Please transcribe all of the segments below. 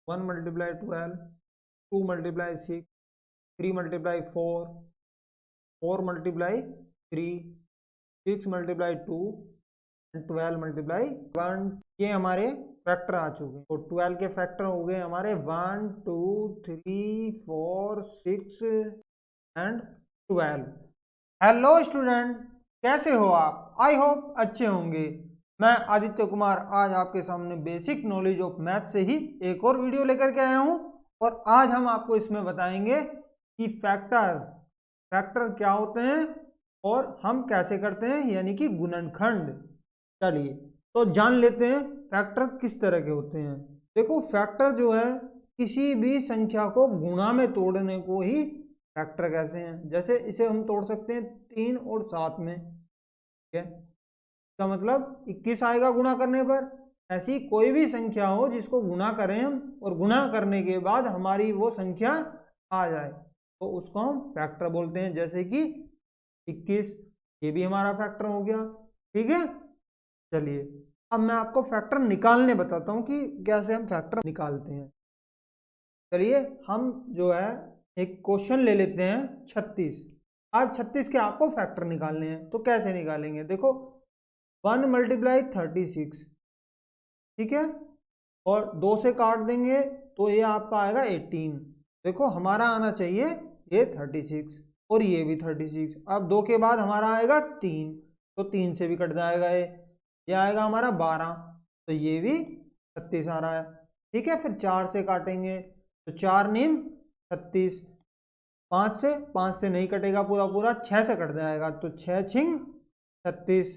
1 multiply 12, 2 multiply 6, 3 multiply 4, 4 multiply 3, 6 multiply 2 and 12 multiply 1। ये हमारे factor आ चुके हैं। तो 12 के फैक्टर हो गए हमारे 1, 2, 3, 4, 6 एंड 12। हेलो स्टूडेंट, कैसे हो आप? आई होप अच्छे होंगे। मैं आदित्य कुमार आज आपके सामने बेसिक नॉलेज ऑफ मैथ से ही एक और वीडियो लेकर के आया हूं और आज हम आपको इसमें बताएंगे कि फैक्टर क्या होते हैं और हम कैसे करते हैं, यानी कि गुणनखंड। चलिए तो जान लेते हैं फैक्टर किस तरह के होते हैं। देखो, फैक्टर जो है किसी भी संख्या को गुणा में तोड़ने को ही फैक्टर कैसे हैं। जैसे इसे हम तोड़ सकते हैं 3 और 7 में, ठीक है। इसका मतलब 21 आएगा गुणा करने पर। ऐसी कोई भी संख्या हो जिसको गुणा करें हम और गुणा करने के बाद हमारी वो संख्या आ जाए तो उसको हम फैक्टर बोलते हैं। जैसे कि 21, ये भी हमारा फैक्टर हो गया, ठीक है। चलिए अब मैं आपको फैक्टर निकालने बताता हूँ कि कैसे हम फैक्टर निकालते हैं। चलिए हम जो है एक क्वेश्चन ले लेते हैं 36। आज 36 के आपको फैक्टर निकालने हैं तो कैसे निकालेंगे? देखो 1 मल्टीप्लाई 36, ठीक है, और 2 से काट देंगे तो ये आपका आएगा 18। देखो हमारा आना चाहिए ये 36 और ये भी 36। अब 2 के बाद हमारा आएगा 3, तो 3 से भी कट जाएगा ये आएगा हमारा 12, तो ये भी 36 आ रहा है, ठीक है। फिर 4 से काटेंगे तो 4 नीम 36, 5 से नहीं कटेगा पूरा पूरा, 6 से कट जाएगा तो 6 छिंग 36,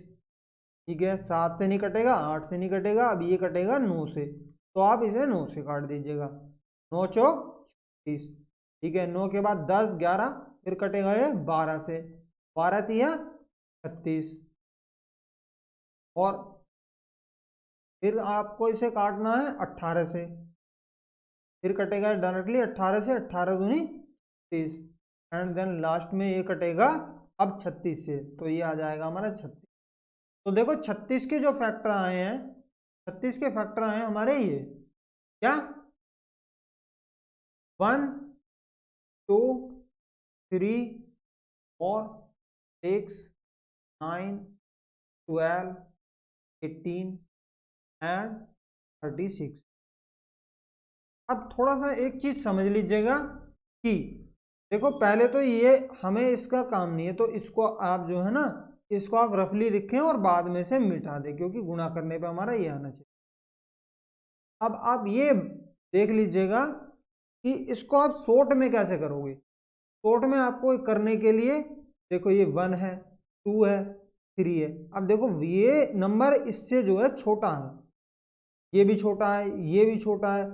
ठीक है। 7 से नहीं कटेगा, 8 से नहीं कटेगा, अब ये कटेगा 9 से, तो आप इसे 9 से काट दीजिएगा। 9 चौक 36, ठीक है। 9 के बाद 10, 11, फिर कटेगा ये 12 से, 12 तिया 36, और फिर आपको इसे काटना है 18 से, फिर कटेगा डायरेक्टली 18 से, 18 दूनी 30, एंड देन लास्ट में ये कटेगा अब 36 से, तो ये आ जाएगा हमारा 36। तो देखो 36 के जो फैक्टर आए हैं, 36 के फैक्टर आए हैं हमारे ये क्या, 1, 2, 3, 4, 6, 9, 12, 18 एंड 36। अब थोड़ा सा एक चीज समझ लीजिएगा कि देखो पहले तो ये हमें इसका काम नहीं है, तो इसको आप जो है ना, इसको आप रफली लिखें और बाद में से मिटा दें, क्योंकि गुणा करने पे हमारा ये आना चाहिए। अब आप ये देख लीजिएगा कि इसको आप शॉर्ट में कैसे करोगे। शॉर्ट में आपको करने के लिए देखो ये 1 है, 2 है, 3 है। अब देखो ये नंबर इससे जो है छोटा है, ये भी छोटा है, ये भी छोटा है,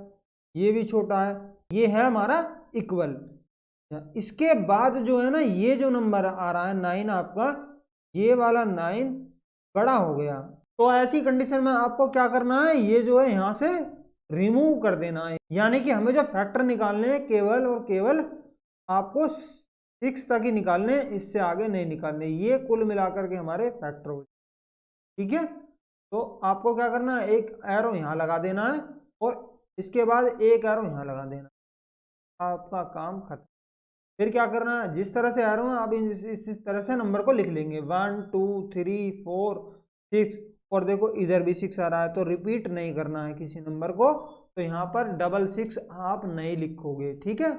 ये भी छोटा है, ये है हमारा इक्वल। इसके बाद जो है ना, ये जो नंबर आ रहा है 9 आपका, ये वाला 9 बड़ा हो गया, तो ऐसी कंडीशन में आपको क्या करना है, ये जो है यहां से रिमूव कर देना है। यानी कि हमें जो फैक्टर निकालने हैं केवल और केवल आपको 6 तक ही निकालने, इससे आगे नहीं निकालने। ये कुल मिलाकर के हमारे फैक्टर हो, ठीक है। तो आपको क्या करना है, एक एरो यहाँ लगा देना है और इसके बाद एक एरो यहाँ लगा देना, आपका काम खत्म। फिर क्या करना है, जिस तरह से एरो है आप इस तरह से नंबर को लिख लेंगे, 1, 2, 3, 4, 6, और देखो इधर भी 6 आ रहा है, तो रिपीट नहीं करना है किसी नंबर को, तो यहाँ पर 666 आप नहीं लिखोगे, ठीक है।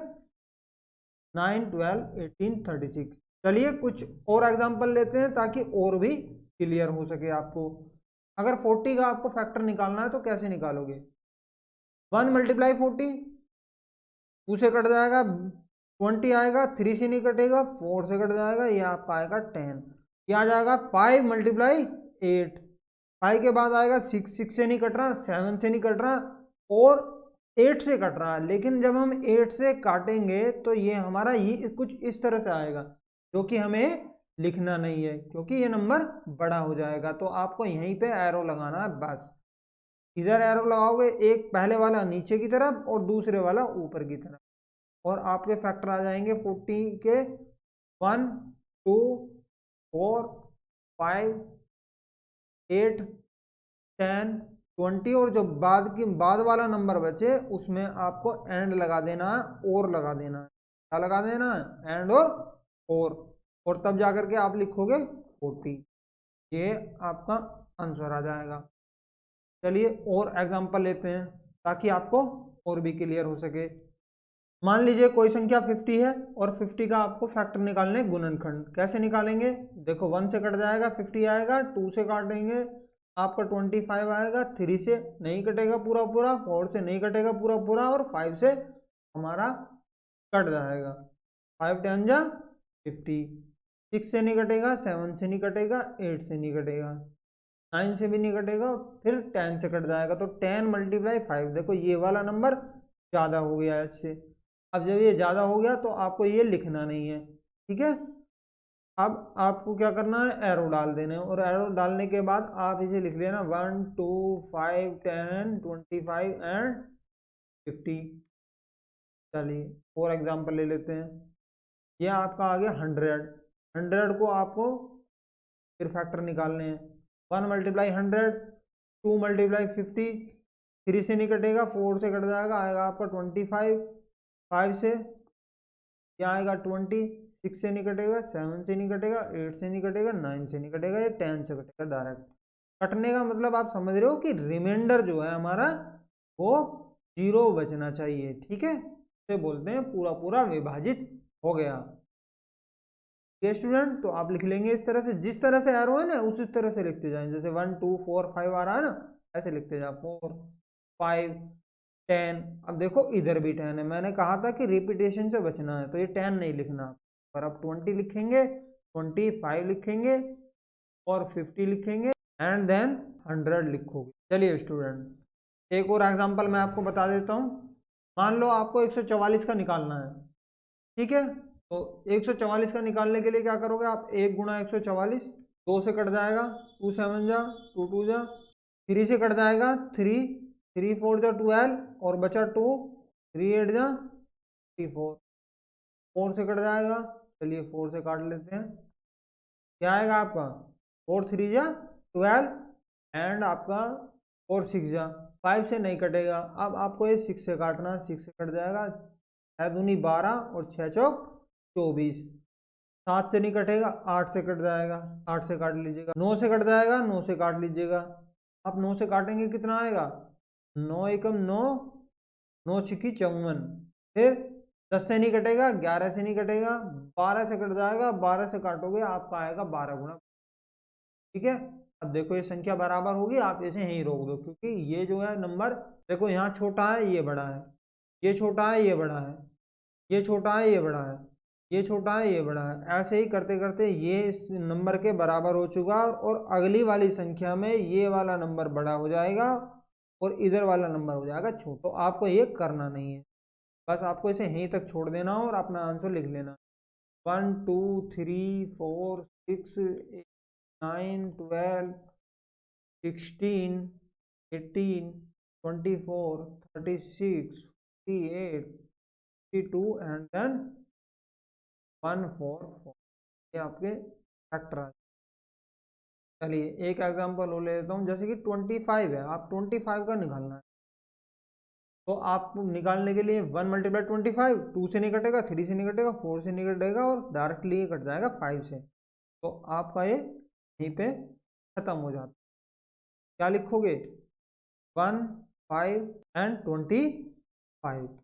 9, 12, 18, 36। चलिए कुछ और एग्जांपल लेते हैं ताकि और भी क्लियर हो सके आपको। अगर 40 का आपको फैक्टर निकालना है तो कैसे निकालोगे? 1 मल्टीप्लाई 40, 2 से कट जाएगा, 20 आएगा, 3 से नहीं कटेगा, 4 से कट जाएगा, ये आपका आएगा 10। ये आ जाएगा 5 मल्टीप्लाई 8, 5 के बाद आएगा 6, 6 से नहीं कट रहा, 7 से नहीं कट रहा और 8 से कट रहा है। लेकिन जब हम 8 से काटेंगे तो ये हमारा ये कुछ इस तरह से आएगा, जो कि हमें लिखना नहीं है क्योंकि ये नंबर बड़ा हो जाएगा। तो आपको यहीं पे एरो लगाना है बस। इधर एरो लगाओगे, एक पहले वाला नीचे की तरफ और दूसरे वाला ऊपर की तरफ, और आपके फैक्टर आ जाएंगे 40 के 1, 2, 4, 5, 8, 10, 20 और जो बाद वाला नंबर बचे उसमें आपको एंड लगा देना है, और लगा देना है। क्या लगा देना है? एंड और तब जाकर के आप लिखोगे 40। ये आपका आंसर आ जाएगा। चलिए और एग्जांपल लेते हैं ताकि आपको और भी क्लियर हो सके। मान लीजिए कोई संख्या 50 है और 50 का आपको फैक्टर निकालने गुणनखंड। कैसे निकालेंगे? देखो 1 से कट जाएगा 50 आएगा, 2 से काटेंगे आपका 25 आएगा, 3 से नहीं कटेगा पूरा पूरा, 4 से नहीं कटेगा पूरा पूरा और 5 से हमारा कट जाएगा। 5 10 जा 50, 6 से नहीं कटेगा, 7 से नहीं कटेगा, 8 से नहीं कटेगा, 9 से भी नहीं कटेगा, फिर 10 से कट जाएगा। तो 10 मल्टीप्लाई 5, देखो ये वाला नंबर ज़्यादा हो गया इससे। अब जब ये ज़्यादा हो गया तो आपको ये लिखना नहीं है, ठीक है। अब आपको क्या करना है? एरो डाल देने, और एरो डालने के बाद आप इसे लिख लेना 1 2 5 10 25 एंड 50। चलिए और एग्जांपल ले लेते हैं। ये आपका आ गया 100 को आपको फिर फैक्टर निकालने हैं। 1 मल्टीप्लाई 100, 2 मल्टीप्लाई 50, 3 से नहीं कटेगा, 4 से कट जाएगा, आएगा आपका 25, 5 से क्या आएगा 20, 6 से नहीं कटेगा, 7 से नहीं कटेगा, 8 से नहीं कटेगा, 9 से नहीं कटेगा, ये 10 से कटेगा डायरेक्ट। कटने का मतलब आप समझ रहे हो कि रिमाइंडर जो है हमारा वो 0 बचना चाहिए, ठीक है। इसे बोलते हैं पूरा पूरा विभाजित हो गया। ये स्टूडेंट, तो आप लिख लेंगे इस तरह से, जिस तरह से एरो है ना उस तरह से लिखते जाएं। जैसे 1 2 4 5 आ रहा है ना, ऐसे लिखते जाओ 4 5 10। अब देखो इधर भी 10 है, मैंने कहा था कि रिपीटेशन से बचना है, तो ये 10 नहीं लिखना, पर अब 20 लिखेंगे, 25 लिखेंगे और 50 लिखेंगे एंड देन 100 लिखोगे। चलिए स्टूडेंट एक और एग्जांपल मैं आपको बता देता हूँ। मान लो आपको 144 का निकालना है, ठीक है। तो 144 का निकालने के लिए क्या करोगे आप? 1 गुणा 144, 2 से कट जाएगा, 2 7 जा 2 2 जा, 3 से कट जाएगा 3 3 4 जा 12 और बचा 2, 3 8 जा 34, 4 से कट जाएगा। चलिए 4 से काट लेते हैं, क्या आएगा आपका 4 3 जा 12 एंड आपका 4 6 जा 5 से नहीं कटेगा। अब आपको ये 6 से काटना, 6 से कट जाएगा, 6 दूनी 12 और 6 चौक 24, 7 से नहीं कटेगा, 8 से कट जाएगा, 8 से काट लीजिएगा, 9 से कट जाएगा, 9 से काट लीजिएगा। आप 9 से काटेंगे कितना आएगा? 9 एकम 9, 9 छिकी 54, फिर 10 से नहीं कटेगा, 11 से नहीं कटेगा, 12 से कट जाएगा, 12 से काटोगे आपका आएगा 12 गुना, ठीक है। अब देखो ये संख्या बराबर होगी, आप इसे यहीं रोक दो, क्योंकि ये जो है नंबर देखो यहाँ छोटा है ये बड़ा है, ये छोटा है ये बड़ा है, ये छोटा है ये बड़ा है, ये छोटा है ये बड़ा है, ऐसे ही करते करते ये इस नंबर के बराबर हो चुका और अगली वाली संख्या में ये वाला नंबर बड़ा हो जाएगा और इधर वाला नंबर हो जाएगा छोटा। तो आपको ये करना नहीं है, बस आपको इसे यहीं तक छोड़ देना और अपना आंसर लिख लेना। 1 2 3 4 6 8 9 12 16 18 24 36 48 52 एंड देन 144, ये आपके फैक्टर आ। चलिए एक एग्जांपल और ले लेता हूँ। जैसे कि 25 है, आप 25 का निकालना है, तो आप निकालने के लिए 1 मल्टीप्लाई 25, 2 से नहीं कटेगा, 3 से नहीं कटेगा, 4 से नहीं कटेगा और डायरेक्टली ये कट जाएगा 5 से। तो आपका ये यहीं पे खत्म हो जाता है। क्या लिखोगे? 1 5 एंड 25।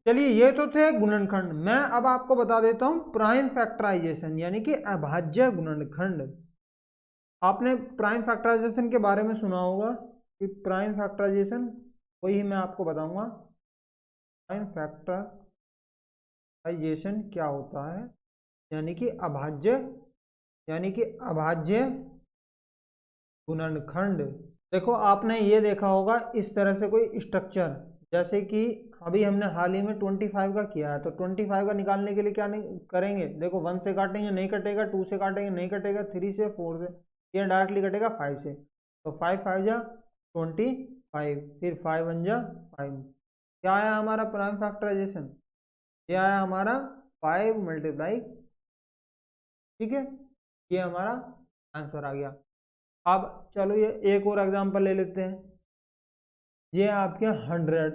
चलिए ये तो थे गुणनखंड। मैं अब आपको बता देता हूँ प्राइम फैक्टराइजेशन यानी कि अभाज्य गुणनखंड। आपने प्राइम फैक्टराइजेशन के बारे में सुना होगा कि प्राइम फैक्टराइजेशन, वही मैं आपको बताऊंगा। प्राइम फैक्टराइजेशन क्या होता है, यानी कि अभाज्य गुणनखंड। देखो आपने ये देखा होगा इस तरह से कोई स्ट्रक्चर, जैसे कि अभी हमने हाल ही में 25 का किया है, तो 25 का निकालने के लिए क्या नहीं करेंगे? देखो 1 से काटेंगे नहीं कटेगा, 2 से काटेंगे नहीं कटेगा, 3 से 4 से, ये डायरेक्टली कटेगा 5 से। तो 5 5 जा 25, फिर 5 1 जा 5। क्या आया हमारा प्राइम फैक्टराइजेशन? ये आया हमारा 5 मल्टीप्लाई, ठीक है, ये हमारा आंसर आ गया। अब चलो ये एक और एग्जांपल ले लेते हैं। ये आपके 100।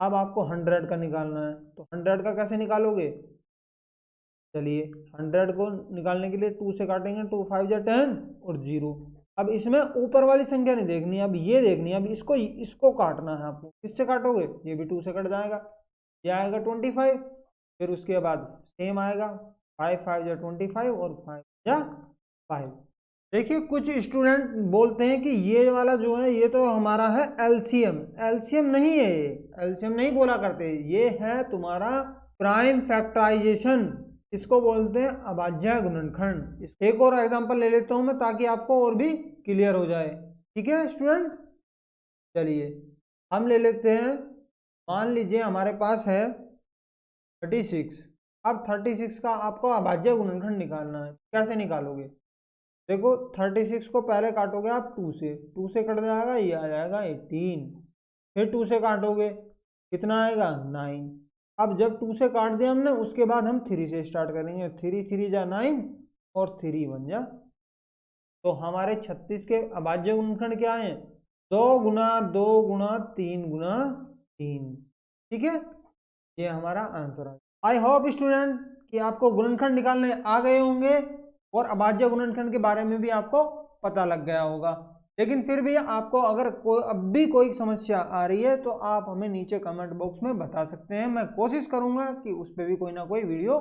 अब आपको 100 का निकालना है, तो 100 का कैसे निकालोगे? चलिए 100 को निकालने के लिए 2 से काटेंगे, 2 5 जा 10 और 0। अब इसमें ऊपर वाली संख्या नहीं देखनी, अब ये देखनी है। अब इसको काटना है आपको। किससे काटोगे? ये भी 2 से कट जाएगा, ये आएगा 25। फिर उसके बाद सेम आएगा 5 5 जा 25 और 5 जा 5। देखिए कुछ स्टूडेंट बोलते हैं कि ये वाला जो है ये तो हमारा है एलसीएम। एलसीएम नहीं है, ये एलसीएम नहीं बोला करते, ये है तुम्हारा प्राइम फैक्टराइजेशन। इसको बोलते हैं अभाज्य गुणनखंड। एक और एग्जांपल ले लेता हूं मैं ताकि आपको और भी क्लियर हो जाए। ठीक है स्टूडेंट, चलिए हम ले लेते हैं। मान लीजिए हमारे पास है 36। अब 36 का आपको अभाज्य गुणनखंड निकालना है। कैसे निकालोगे? देखो 36 को पहले काटोगे आप 2 से, 2 से कट जाएगा, ये आ जाएगा 18। फिर 2 से काटोगे, कितना आएगा? 9। अब जब 2 से काट दिया हमने, उसके बाद हम 3 से स्टार्ट करेंगे। 3 3 जा 9 और 3 1 जा। तो हमारे 36 के अभाज्य गुणनखंड क्या है? 2 गुना 2 गुना 3 गुना 3। ठीक है, ये हमारा आंसर है। आई होप स्टूडेंट कि आपको गुणनखंड निकालने आ गए होंगे और अभाज्य गुणनखंड के बारे में भी आपको पता लग गया होगा। लेकिन फिर भी आपको अगर अब भी कोई समस्या आ रही है तो आप हमें नीचे कमेंट बॉक्स में बता सकते हैं। मैं कोशिश करूंगा कि उस पर भी कोई ना कोई वीडियो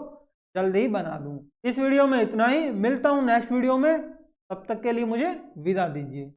जल्दी ही बना दूं। इस वीडियो में इतना ही, मिलता हूं नेक्स्ट वीडियो में। तब तक के लिए मुझे विदा दीजिए।